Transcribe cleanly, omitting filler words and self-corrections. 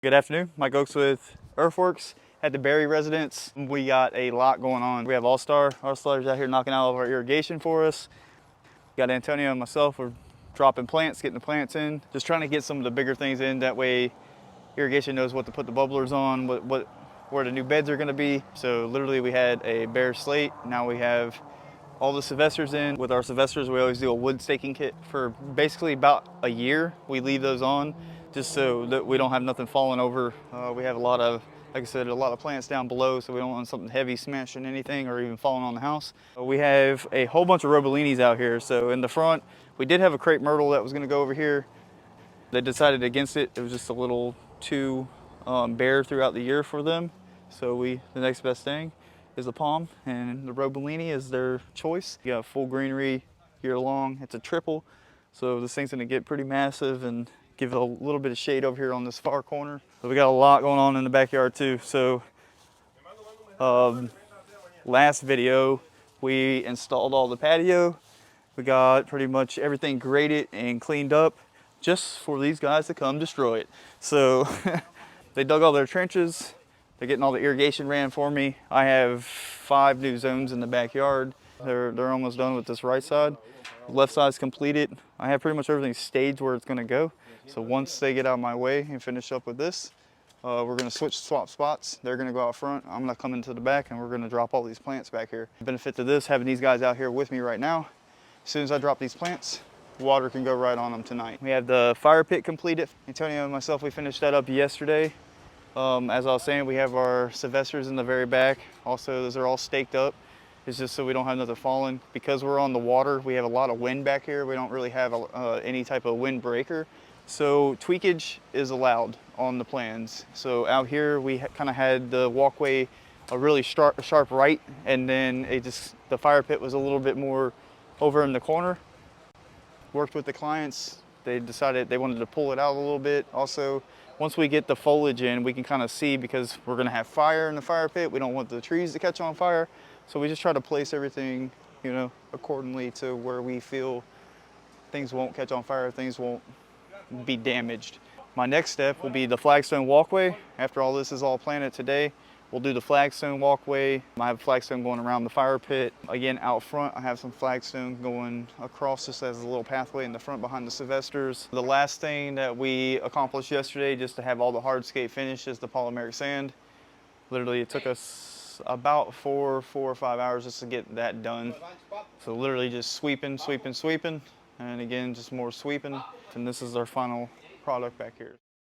Good afternoon, Mike Oaks with Earthworks at the Berry residence. We got a lot going on. We have All-Star's out here knocking out all of our irrigation for us. Got Antonio and myself, we're dropping plants, getting the plants in, just trying to get some of the bigger things in. That way irrigation knows what to put the bubblers on, where the new beds are gonna be. So literally we had a bare slate. Now we have all the Sylvesters in. With our Sylvesters, we always do a wood staking kit for basically about a year. We leave those on just so that we don't have nothing falling over. We have a lot of, like I said, a lot of plants down below, so we don't want something heavy smashing anything or even falling on the house. We have a whole bunch of Robolinis out here. So in the front, we did have a crepe myrtle that was gonna go over here. They decided against it. It was just a little too bare throughout the year for them. So the next best thing is the palm, and the Robolini is their choice. You got full greenery year long. It's a triple, so this thing's gonna get pretty massive and give it a little bit of shade over here on this far corner. So we got a lot going on in the backyard too. So last video, we installed all the patio. We got pretty much everything graded and cleaned up just for these guys to come destroy it. So they dug all their trenches. They're getting all the irrigation ran for me. I have 5 new zones in the backyard. They're almost done with this right side. The left side's completed. I have pretty much everything staged where it's gonna go. So once they get out of my way and finish up with this, we're gonna swap spots. They're gonna go out front. I'm gonna come into the back and we're gonna drop all these plants back here. The benefit to this, having these guys out here with me right now, as soon as I drop these plants, water can go right on them tonight. We have the fire pit completed. Antonio and myself, we finished that up yesterday. As I was saying, we have our Sylvesters in the very back. Also, those are all staked up. It's just so we don't have nothing falling. Because we're on the water, we have a lot of wind back here. We don't really have any type of wind breaker. So tweakage is allowed on the plans. So out here, we kind of had the walkway a really sharp right, and then the fire pit was a little bit more over in the corner. Worked with the clients. They decided they wanted to pull it out a little bit. Also, once we get the foliage in, we can kind of see, because we're gonna have fire in the fire pit. We don't want the trees to catch on fire. So we just try to place everything, accordingly to where we feel things won't catch on fire, things won't be damaged. My next step will be the flagstone walkway. After all this is all planted today, we'll do the flagstone walkway. I have flagstone going around the fire pit. Again, out front, I have some flagstone going across just as a little pathway in the front behind the Sylvesters. The last thing that we accomplished yesterday, just to have all the hardscape finished, is the polymeric sand. Literally, it took us about 4 or 5 hours just to get that done. So literally just sweeping, and again, just more sweeping. And this is our final product back here.